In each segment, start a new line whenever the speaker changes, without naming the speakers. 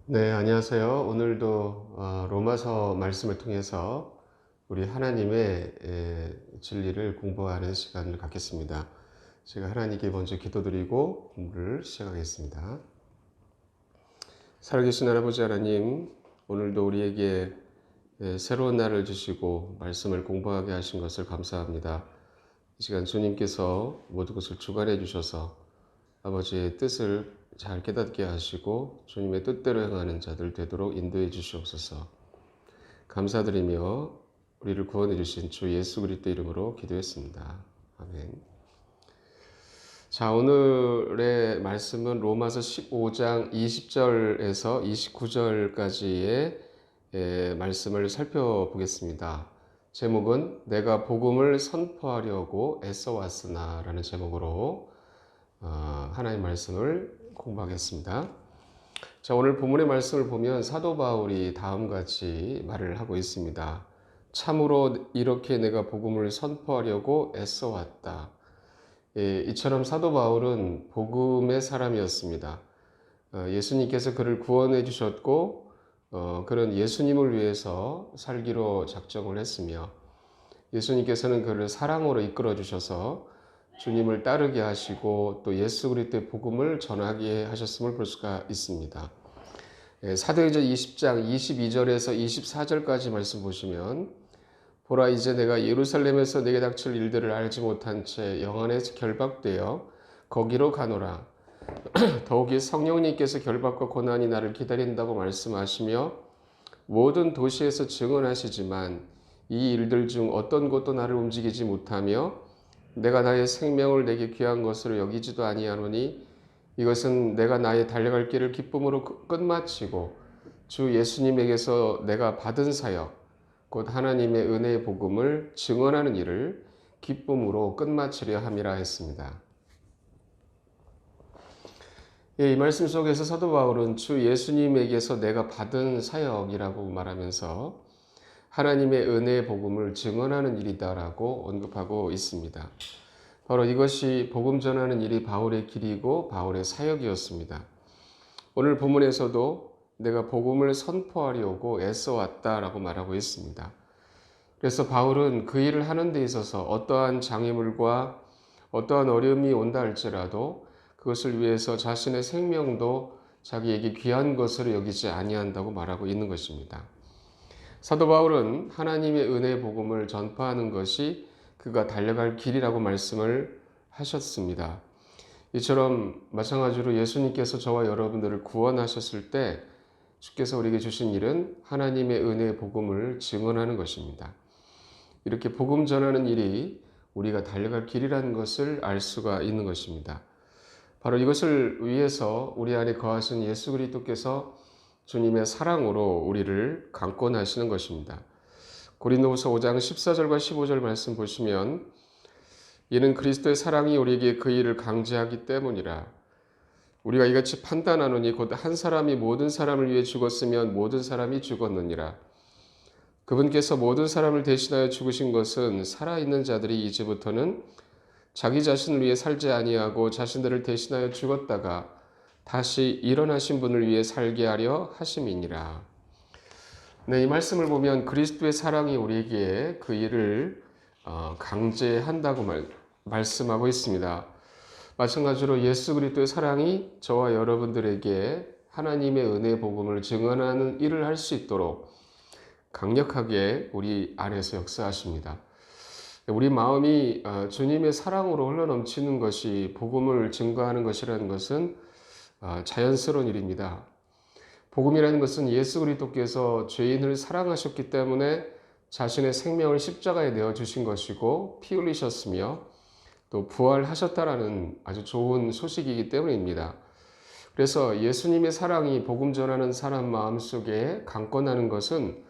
네, 안녕하세요. 오늘도 로마서 말씀을 통해서 우리 하나님의 진리를 공부하는 시간을 갖겠습니다. 제가 하나님께 먼저 기도드리고 공부를 시작하겠습니다. 살아계신 아버지 하나님, 오늘도 우리에게 새로운 날을 주시고 말씀을 공부하게 하신 것을 감사합니다. 이 시간 주님께서 모든 것을 주관해 주셔서 아버지의 뜻을 잘 깨닫게 하시고 주님의 뜻대로 행하는 자들 되도록 인도해 주시옵소서. 감사드리며 우리를 구원해 주신 주 예수 그리스도 이름으로 기도했습니다. 아멘. 자, 오늘의 말씀은 로마서 15장 20절에서 29절까지의 말씀을 살펴보겠습니다. 제목은 내가 복음을 선포하려고 애써왔으나 라는 제목으로 하나님의 말씀을 공부하겠습니다. 자, 오늘 본문의 말씀을 보면 사도 바울이 다음같이 말을 하고 있습니다. 참으로 이렇게 내가 복음을 선포하려고 애써왔다. 이처럼 사도 바울은 복음의 사람이었습니다. 예수님께서 그를 구원해 주셨고 그는 예수님을 위해서 살기로 작정을 했으며 예수님께서는 그를 사랑으로 이끌어 주셔서 주님을 따르게 하시고 또 예수 그리스도의 복음을 전하게 하셨음을 볼 수가 있습니다. 사도행전 20장 22절에서 24절까지 말씀 보시면 보라 이제 내가 예루살렘에서 내게 닥칠 일들을 알지 못한 채 영안에서 결박되어 거기로 가노라. 더욱이 성령님께서 결박과 고난이 나를 기다린다고 말씀하시며 모든 도시에서 증언하시지만 이 일들 중 어떤 것도 나를 움직이지 못하며 내가 나의 생명을 내게 귀한 것으로 여기지도 아니하노니 이것은 내가 나의 달려갈 길을 기쁨으로 끝마치고 주 예수님에게서 내가 받은 사역 곧 하나님의 은혜의 복음을 증언하는 일을 기쁨으로 끝마치려 함이라 했습니다. 이 말씀 속에서 사도 바울은 주 예수님에게서 내가 받은 사역이라고 말하면서 하나님의 은혜의 복음을 증언하는 일이다라고 언급하고 있습니다. 바로 이것이 복음 전하는 일이 바울의 길이고 바울의 사역이었습니다. 오늘 본문에서도 내가 복음을 선포하려고 애써왔다라고 말하고 있습니다. 그래서 바울은 그 일을 하는 데 있어서 어떠한 장애물과 어떠한 어려움이 온다 할지라도 그것을 위해서 자신의 생명도 자기에게 귀한 것으로 여기지 아니한다고 말하고 있는 것입니다. 사도 바울은 하나님의 은혜의 복음을 전파하는 것이 그가 달려갈 길이라고 말씀을 하셨습니다. 이처럼 마찬가지로 예수님께서 저와 여러분들을 구원하셨을 때 주께서 우리에게 주신 일은 하나님의 은혜의 복음을 증언하는 것입니다. 이렇게 복음 전하는 일이 우리가 달려갈 길이라는 것을 알 수가 있는 것입니다. 바로 이것을 위해서 우리 안에 거하신 예수 그리스도께서 주님의 사랑으로 우리를 강권하시는 것입니다. 고린도후서 5장 14절과 15절 말씀 보시면 이는 그리스도의 사랑이 우리에게 그 일을 강제하기 때문이라. 우리가 이같이 판단하노니 곧 한 사람이 모든 사람을 위해 죽었으면 모든 사람이 죽었느니라. 그분께서 모든 사람을 대신하여 죽으신 것은 살아있는 자들이 이제부터는 자기 자신을 위해 살지 아니하고 자신들을 대신하여 죽었다가 다시 일어나신 분을 위해 살게 하려 하심이니라. 네, 이 말씀을 보면 그리스도의 사랑이 우리에게 그 일을 강제한다고 말씀하고 있습니다. 마찬가지로 예수 그리스도의 사랑이 저와 여러분들에게 하나님의 은혜의 복음을 증언하는 일을 할 수 있도록 강력하게 우리 안에서 역사하십니다. 우리 마음이 주님의 사랑으로 흘러넘치는 것이 복음을 증거하는 것이라는 것은 자연스러운 일입니다. 복음이라는 것은 예수 그리스도께서 죄인을 사랑하셨기 때문에 자신의 생명을 십자가에 내어주신 것이고 피 흘리셨으며 또 부활하셨다라는 아주 좋은 소식이기 때문입니다. 그래서 예수님의 사랑이 복음 전하는 사람 마음속에 강권하는 것은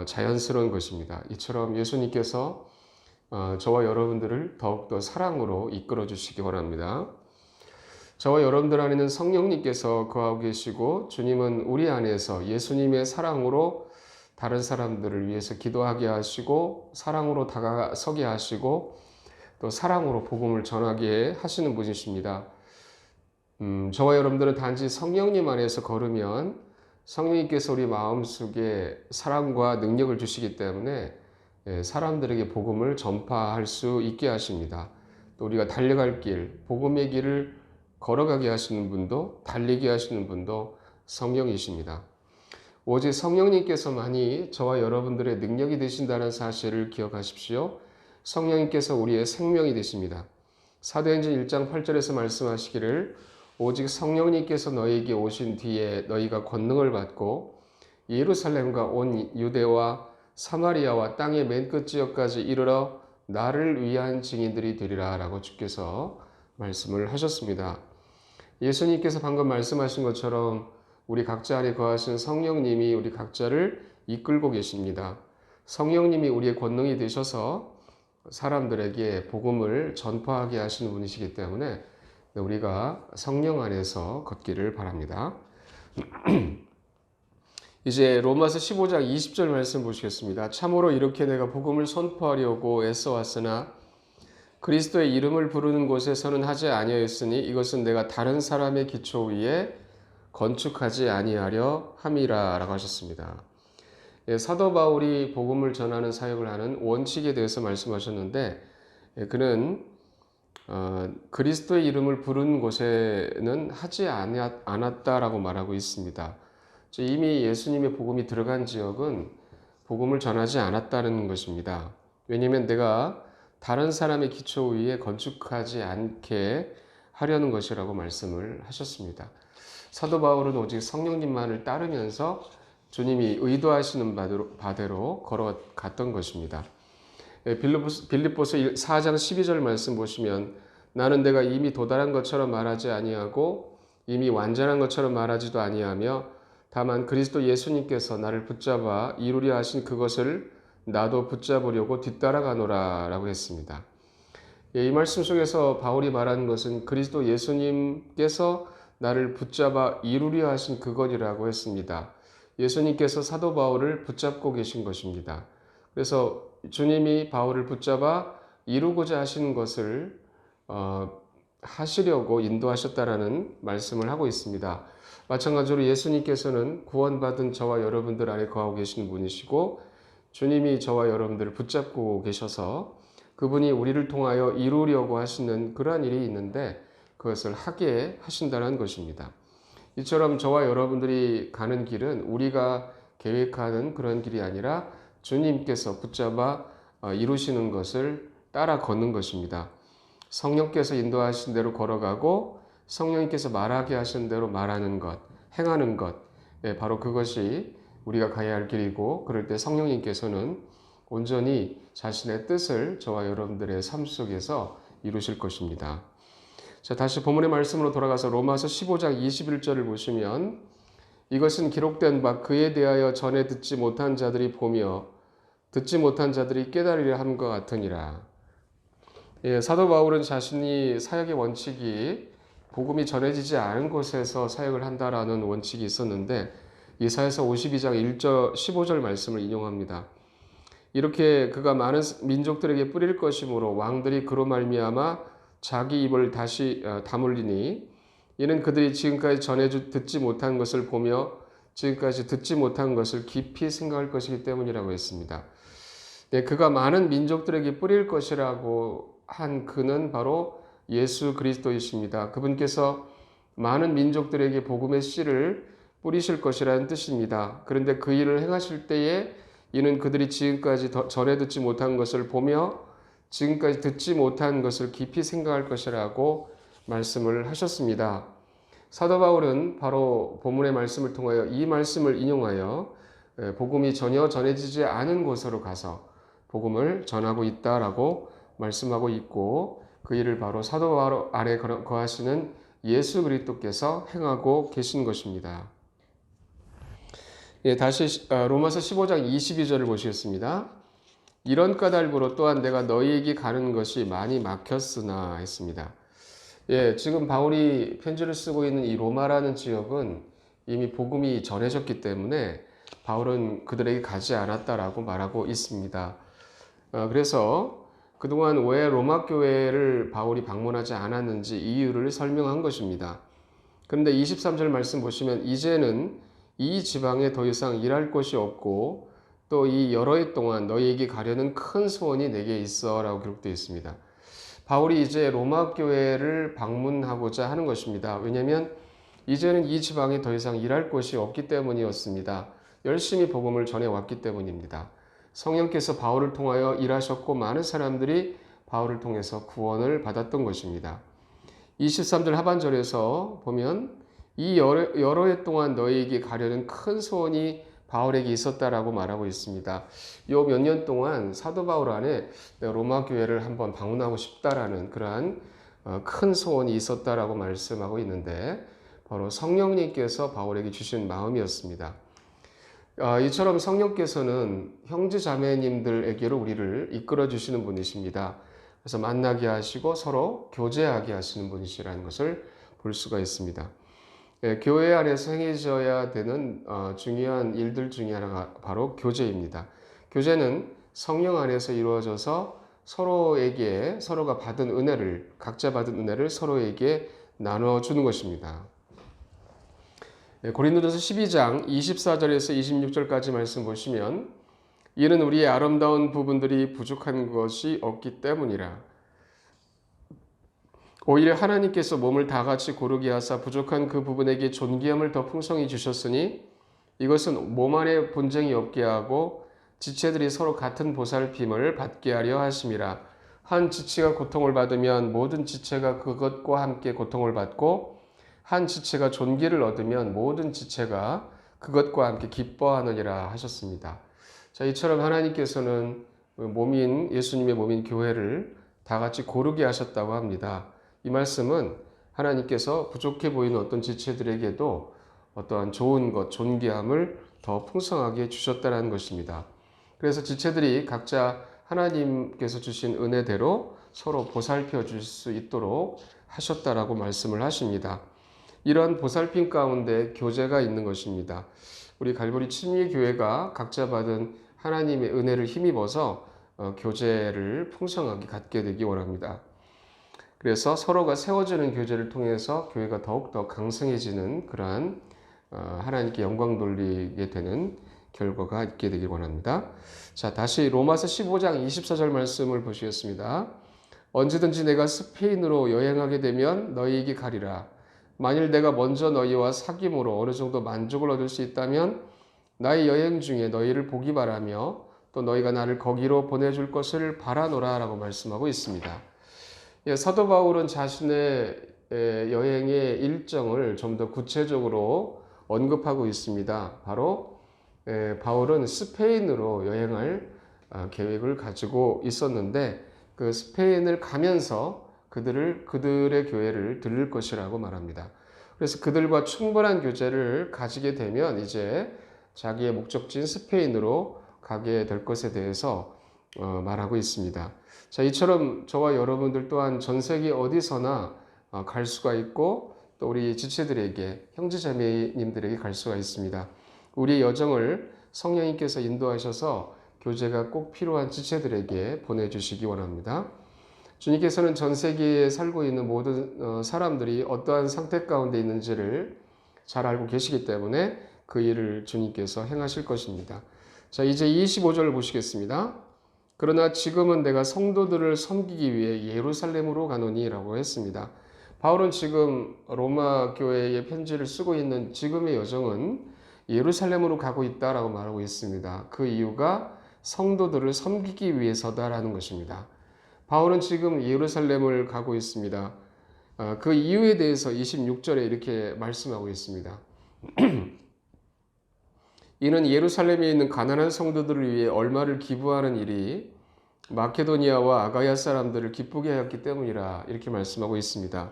자연스러운 것입니다. 이처럼 예수님께서 저와 여러분들을 더욱더 사랑으로 이끌어 주시기 원합니다. 저와 여러분들 안에는 성령님께서 거하고 계시고 주님은 우리 안에서 예수님의 사랑으로 다른 사람들을 위해서 기도하게 하시고 사랑으로 다가서게 하시고 또 사랑으로 복음을 전하게 하시는 분이십니다. 저와 여러분들은 단지 성령님 안에서 걸으면 성령님께서 우리 마음속에 사랑과 능력을 주시기 때문에 사람들에게 복음을 전파할 수 있게 하십니다. 또 우리가 달려갈 길, 복음의 길을 걸어가게 하시는 분도 달리게 하시는 분도 성령이십니다. 오직 성령님께서만이 저와 여러분들의 능력이 되신다는 사실을 기억하십시오. 성령님께서 우리의 생명이 되십니다. 사도행전 1장 8절에서 말씀하시기를 오직 성령님께서 너희에게 오신 뒤에 너희가 권능을 받고 예루살렘과 온 유대와 사마리아와 땅의 맨 끝 지역까지 이르러 나를 위한 증인들이 되리라 라고 주께서 말씀을 하셨습니다. 예수님께서 방금 말씀하신 것처럼 우리 각자 안에 거하신 성령님이 우리 각자를 이끌고 계십니다. 성령님이 우리의 권능이 되셔서 사람들에게 복음을 전파하게 하시는 분이시기 때문에 우리가 성령 안에서 걷기를 바랍니다. 이제 로마서 15장 20절 말씀 보시겠습니다. 참으로 이렇게 내가 복음을 선포하려고 애써 왔으나 그리스도의 이름을 부르는 곳에서는 하지 아니하였으니 이것은 내가 다른 사람의 기초 위에 건축하지 아니하려 함이라 라고 하셨습니다. 사도 바울이 복음을 전하는 사역을 하는 원칙에 대해서 말씀하셨는데 그는 그리스도의 이름을 부른 곳에는 하지 않았다라고 말하고 있습니다. 이미 예수님의 복음이 들어간 지역은 복음을 전하지 않았다는 것입니다. 왜냐하면 내가 다른 사람의 기초 위에 건축하지 않게 하려는 것이라고 말씀을 하셨습니다. 사도 바울은 오직 성령님만을 따르면서 주님이 의도하시는 바대로 걸어갔던 것입니다. 빌립보서 4장 12절 말씀 보시면 나는 내가 이미 도달한 것처럼 말하지 아니하고 이미 완전한 것처럼 말하지도 아니하며 다만 그리스도 예수님께서 나를 붙잡아 이루려 하신 그것을 나도 붙잡으려고 뒤따라가노라 라고 했습니다. 이 말씀 속에서 바울이 말하는 것은 그리스도 예수님께서 나를 붙잡아 이루려 하신 그것이라고 했습니다. 예수님께서 사도 바울을 붙잡고 계신 것입니다. 그래서 주님이 바울을 붙잡아 이루고자 하시는 것을 하시려고 인도하셨다라는 말씀을 하고 있습니다. 마찬가지로 예수님께서는 구원받은 저와 여러분들 안에 거하고 계시는 분이시고 주님이 저와 여러분들을 붙잡고 계셔서 그분이 우리를 통하여 이루려고 하시는 그러한 일이 있는데 그것을 하게 하신다는 것입니다. 이처럼 저와 여러분들이 가는 길은 우리가 계획하는 그런 길이 아니라 주님께서 붙잡아 이루시는 것을 따라 걷는 것입니다. 성령께서 인도하신 대로 걸어가고 성령님께서 말하게 하신 대로 말하는 것, 행하는 것, 바로 그것이 우리가 가야 할 길이고 그럴 때 성령님께서는 온전히 자신의 뜻을 저와 여러분들의 삶 속에서 이루실 것입니다. 자, 다시 본문의 말씀으로 돌아가서 로마서 15장 21절을 보시면 이것은 기록된 바 그에 대하여 전에 듣지 못한 자들이 보며 듣지 못한 자들이 깨달으려 함과 같으니라. 사도 바울은 자신이 사역의 원칙이 복음이 전해지지 않은 곳에서 사역을 한다라는 원칙이 있었는데 이사야서 52장 15절 말씀을 인용합니다. 이렇게 그가 많은 민족들에게 뿌릴 것이므로 왕들이 그로 말미암아 자기 입을 다시 다물리니 이는 그들이 지금까지 듣지 못한 것을 보며 지금까지 듣지 못한 것을 깊이 생각할 것이기 때문이라고 했습니다. 그가 많은 민족들에게 뿌릴 것이라고 한 그는 바로 예수 그리스도이십니다. 그분께서 많은 민족들에게 복음의 씨를 뿌리실 것이라는 뜻입니다. 그런데 그 일을 행하실 때에 이는 그들이 지금까지 전해 듣지 못한 것을 보며 지금까지 듣지 못한 것을 깊이 생각할 것이라고 말씀을 하셨습니다. 사도 바울은 바로 본문의 말씀을 통하여 이 말씀을 인용하여 복음이 전혀 전해지지 않은 곳으로 가서 복음을 전하고 있다라고 말씀하고 있고 그 일을 바로 사도 바울 아래 거하시는 예수 그리스도께서 행하고 계신 것입니다. 다시 로마서 15장 22절을 보시겠습니다. 이런 까닭으로 또한 내가 너희에게 가는 것이 많이 막혔으나 했습니다. 지금 바울이 편지를 쓰고 있는 이 로마라는 지역은 이미 복음이 전해졌기 때문에 바울은 그들에게 가지 않았다라고 말하고 있습니다. 그래서 그동안 왜 로마 교회를 바울이 방문하지 않았는지 이유를 설명한 것입니다. 그런데 23절 말씀 보시면 이제는 이 지방에 더 이상 일할 곳이 없고 또 이 여러 해 동안 너희에게 가려는 큰 소원이 내게 있어 라고 기록되어 있습니다. 바울이 이제 로마 교회를 방문하고자 하는 것입니다. 왜냐하면 이제는 이 지방에 더 이상 일할 곳이 없기 때문이었습니다. 열심히 복음을 전해왔기 때문입니다. 성령께서 바울을 통하여 일하셨고 많은 사람들이 바울을 통해서 구원을 받았던 것입니다. 23절 하반절에서 보면 이 여러 해 동안 너희에게 가려는 큰 소원이 바울에게 있었다라고 말하고 있습니다. 요 몇 년 동안 사도 바울 안에 로마 교회를 한번 방문하고 싶다라는 그러한 큰 소원이 있었다라고 말씀하고 있는데 바로 성령님께서 바울에게 주신 마음이었습니다. 이처럼 성령께서는 형제 자매님들에게로 우리를 이끌어 주시는 분이십니다. 그래서 만나게 하시고 서로 교제하게 하시는 분이시라는 것을 볼 수가 있습니다. 교회 안에서 행해져야 되는 중요한 일들 중에 하나가 바로 교제입니다. 교제는 성령 안에서 이루어져서 서로에게 서로가 받은 은혜를 각자 받은 은혜를 서로에게 나눠주는 것입니다. 고린도전서 12장 24절에서 26절까지 말씀 보시면 이는 우리의 아름다운 부분들이 부족한 것이 없기 때문이라. 오히려 하나님께서 몸을 다 같이 고르게 하사 부족한 그 부분에게 존귀함을 더 풍성히 주셨으니 이것은 몸 안에 분쟁이 없게 하고 지체들이 서로 같은 보살핌을 받게 하려 하심이라. 한 지체가 고통을 받으면 모든 지체가 그것과 함께 고통을 받고 한 지체가 존귀를 얻으면 모든 지체가 그것과 함께 기뻐하느니라 하셨습니다. 자, 이처럼 하나님께서는 예수님의 몸인 교회를 다 같이 고르게 하셨다고 합니다. 이 말씀은 하나님께서 부족해 보이는 어떤 지체들에게도 어떠한 좋은 것, 존귀함을 더 풍성하게 주셨다는 것입니다. 그래서 지체들이 각자 하나님께서 주신 은혜대로 서로 보살펴 줄 수 있도록 하셨다라고 말씀을 하십니다. 이러한 보살핌 가운데 교제가 있는 것입니다. 우리 갈보리 침례교회가 각자 받은 하나님의 은혜를 힘입어서 교제를 풍성하게 갖게 되기 원합니다. 그래서 서로가 세워지는 교제를 통해서 교회가 더욱더 강성해지는 그러한 하나님께 영광 돌리게 되는 결과가 있게 되길 원합니다. 자, 다시 로마서 15장 24절 말씀을 보시겠습니다. 언제든지 내가 스페인으로 여행하게 되면 너희에게 가리라. 만일 내가 먼저 너희와 사귐으로 어느 정도 만족을 얻을 수 있다면 나의 여행 중에 너희를 보기 바라며 또 너희가 나를 거기로 보내줄 것을 바라노라 라고 말씀하고 있습니다. 사도 바울은 자신의 여행의 일정을 좀 더 구체적으로 언급하고 있습니다. 바로 바울은 스페인으로 여행할 계획을 가지고 있었는데 그 스페인을 가면서 그들의 교회를 들릴 것이라고 말합니다. 그래서 그들과 충분한 교제를 가지게 되면 이제 자기의 목적지인 스페인으로 가게 될 것에 대해서 말하고 있습니다. 자, 이처럼 저와 여러분들 또한 전 세계 어디서나 갈 수가 있고 또 우리 지체들에게 형제자매님들에게 갈 수가 있습니다. 우리의 여정을 성령님께서 인도하셔서 교제가 꼭 필요한 지체들에게 보내주시기 원합니다. 주님께서는 전 세계에 살고 있는 모든 사람들이 어떠한 상태 가운데 있는지를 잘 알고 계시기 때문에 그 일을 주님께서 행하실 것입니다. 자, 이제 25절을 보시겠습니다. 그러나 지금은 내가 성도들을 섬기기 위해 예루살렘으로 가노니 라고 했습니다. 바울은 지금 로마 교회에 편지를 쓰고 있는 지금의 여정은 예루살렘으로 가고 있다라고 말하고 있습니다. 그 이유가 성도들을 섬기기 위해서다라는 것입니다. 바울은 지금 예루살렘을 가고 있습니다. 그 이유에 대해서 26절에 이렇게 말씀하고 있습니다. 이는 예루살렘에 있는 가난한 성도들을 위해 얼마를 기부하는 일이 마케도니아와 아가야 사람들을 기쁘게 하였기 때문이라 이렇게 말씀하고 있습니다.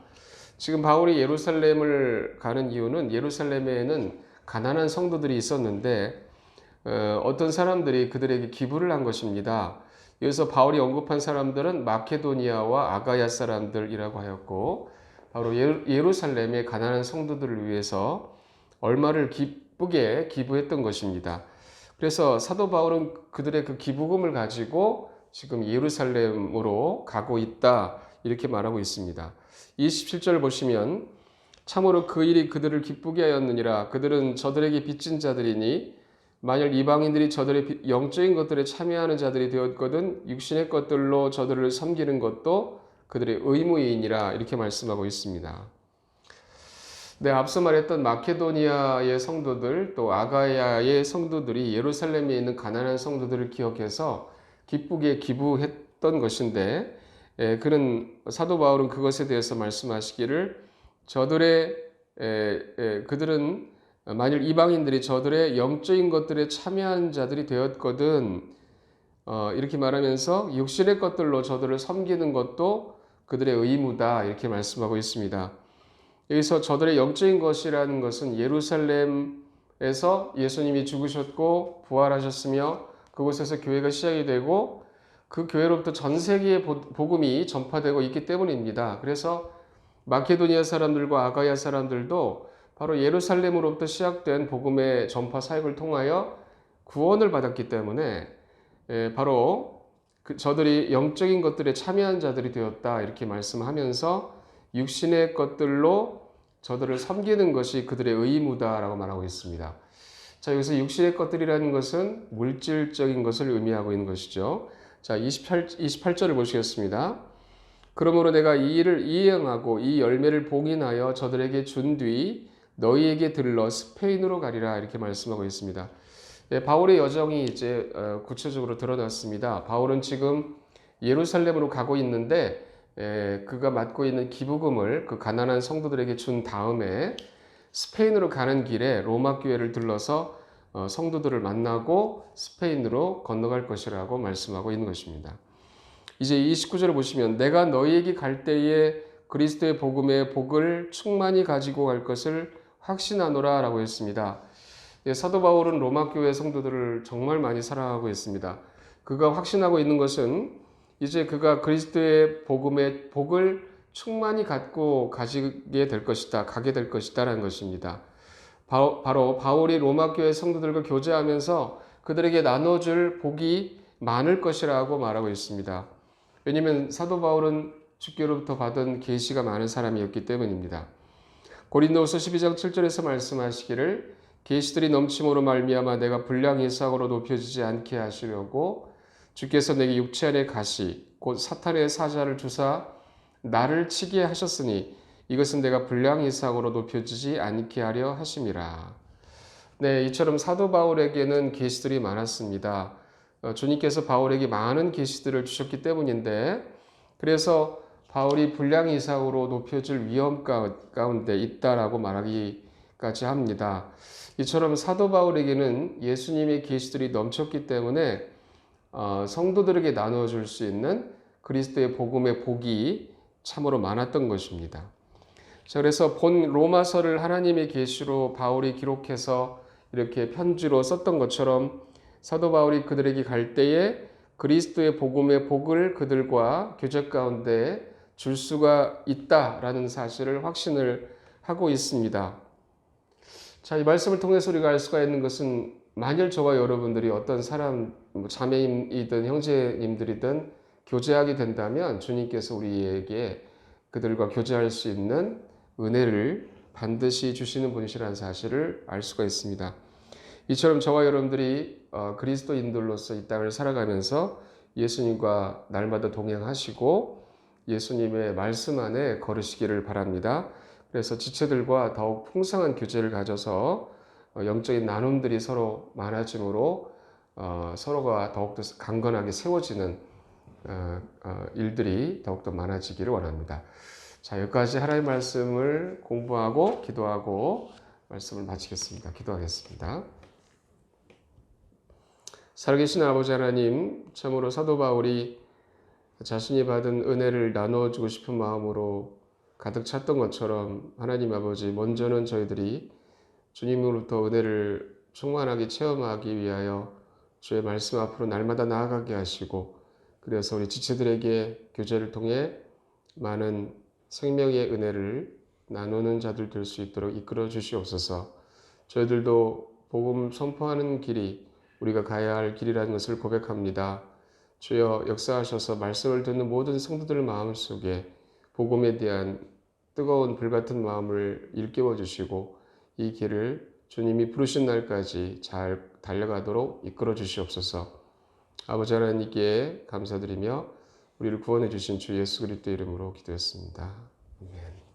지금 바울이 예루살렘을 가는 이유는 예루살렘에는 가난한 성도들이 있었는데 어떤 사람들이 그들에게 기부를 한 것입니다. 여기서 바울이 언급한 사람들은 마케도니아와 아가야 사람들이라고 하였고 바로 예루살렘의 가난한 성도들을 위해서 얼마를 기쁘게 기부했던 것입니다. 그래서 사도 바울은 그들의 그 기부금을 가지고 지금 예루살렘으로 가고 있다 이렇게 말하고 있습니다. 27절 보시면 참으로 그 일이 그들을 기쁘게 하였느니라. 그들은 저들에게 빚진 자들이니 만일 이방인들이 저들의 영적인 것들에 참여하는 자들이 되었거든 육신의 것들로 저들을 섬기는 것도 그들의 의무이니라. 이렇게 말씀하고 있습니다. 네, 앞서 말했던 마케도니아의 성도들 또 아가야의 성도들이 예루살렘에 있는 가난한 성도들을 기억해서 기쁘게 기부했던 것인데, 그는 사도 바울은 그것에 대해서 말씀하시기를 그들은 만일 이방인들이 저들의 영적인 것들에 참여한 자들이 되었거든, 이렇게 말하면서 육신의 것들로 저들을 섬기는 것도 그들의 의무다 이렇게 말씀하고 있습니다. 여기서 저들의 영적인 것이라는 것은 예루살렘에서 예수님이 죽으셨고 부활하셨으며 그곳에서 교회가 시작이 되고 그 교회로부터 전 세계에 복음이 전파되고 있기 때문입니다. 그래서 마케도니아 사람들과 아가야 사람들도 바로 예루살렘으로부터 시작된 복음의 전파 사역을 통하여 구원을 받았기 때문에 바로 저들이 영적인 것들에 참여한 자들이 되었다 이렇게 말씀하면서 육신의 것들로 저들을 섬기는 것이 그들의 의무다라고 말하고 있습니다. 자, 여기서 육신의 것들이라는 것은 물질적인 것을 의미하고 있는 것이죠. 자, 28절을 보시겠습니다. 그러므로 내가 이 일을 이행하고 이 열매를 봉인하여 저들에게 준 뒤 너희에게 들러 스페인으로 가리라 이렇게 말씀하고 있습니다. 바울의 여정이 이제 구체적으로 드러났습니다. 바울은 지금 예루살렘으로 가고 있는데 그가 맡고 있는 기부금을 그 가난한 성도들에게 준 다음에 스페인으로 가는 길에 로마 교회를 들러서 성도들을 만나고 스페인으로 건너갈 것이라고 말씀하고 있는 것입니다. 이제 29절을 보시면 내가 너희에게 갈 때에 그리스도의 복음의 복을 충만히 가지고 갈 것을 확신하노라 라고 했습니다. 사도 바울은 로마 교회 성도들을 정말 많이 사랑하고 있습니다. 그가 확신하고 있는 것은 이제 그가 그리스도의 복음의 복을 충만히 갖고 가지게 될 것이다, 가게 될 것이다라는 것입니다. 바로 바울이 로마 교회 성도들과 교제하면서 그들에게 나눠줄 복이 많을 것이라고 말하고 있습니다. 왜냐하면 사도 바울은 주께로부터 받은 계시가 많은 사람이었기 때문입니다. 고린도후서 12장 7절에서 말씀하시기를 계시들이 넘침으로 말미암아 내가 불량 이삭으로 높여지지 않게 하시려고 주께서 내게 육체 안에 가시 곧 사탄의 사자를 주사 나를 치게 하셨으니 이것은 내가 불량 이삭으로 높여지지 않게 하려 하심이라. 네, 이처럼 사도 바울에게는 계시들이 많았습니다. 주님께서 바울에게 많은 계시들을 주셨기 때문인데 그래서 바울이 불량 이삭으로 높여질 위험 가운데 있다라고 말하기까지 합니다. 이처럼 사도 바울에게는 예수님의 계시들이 넘쳤기 때문에 성도들에게 나눠줄 수 있는 그리스도의 복음의 복이 참으로 많았던 것입니다. 자, 그래서 본 로마서를 하나님의 계시로 바울이 기록해서 이렇게 편지로 썼던 것처럼 사도 바울이 그들에게 갈 때에 그리스도의 복음의 복을 그들과 교제 가운데 줄 수가 있다라는 사실을 확신을 하고 있습니다. 자, 이 말씀을 통해서 우리가 알 수가 있는 것은 만일 저와 여러분들이 어떤 사람, 자매이든 형제님들이든 교제하게 된다면 주님께서 우리에게 그들과 교제할 수 있는 은혜를 반드시 주시는 분이시라는 사실을 알 수가 있습니다. 이처럼 저와 여러분들이 그리스도인들로서 이 땅을 살아가면서 예수님과 날마다 동행하시고 예수님의 말씀 안에 걸으시기를 바랍니다. 그래서 지체들과 더욱 풍성한 교제를 가져서 영적인 나눔들이 서로 많아짐으로 서로가 더욱더 강건하게 세워지는 일들이 더욱더 많아지기를 원합니다. 자, 여기까지 하나님의 말씀을 공부하고 기도하고 말씀을 마치겠습니다. 기도하겠습니다. 살아계신 아버지 하나님, 참으로 사도 바울이 자신이 받은 은혜를 나눠주고 싶은 마음으로 가득 찼던 것처럼 하나님 아버지, 먼저는 저희들이 주님으로부터 은혜를 충만하게 체험하기 위하여 주의 말씀 앞으로 날마다 나아가게 하시고, 그래서 우리 지체들에게 교제를 통해 많은 생명의 은혜를 나누는 자들 될 수 있도록 이끌어 주시옵소서. 저희들도 복음 선포하는 길이 우리가 가야 할 길이라는 것을 고백합니다. 주여 역사하셔서 말씀을 듣는 모든 성도들 마음속에 복음에 대한 뜨거운 불같은 마음을 일깨워 주시고 이 길을 주님이 부르신 날까지 잘 달려가도록 이끌어 주시옵소서. 아버지 하나님께 감사드리며 우리를 구원해 주신 주 예수 그리스도 이름으로 기도했습니다. 아멘.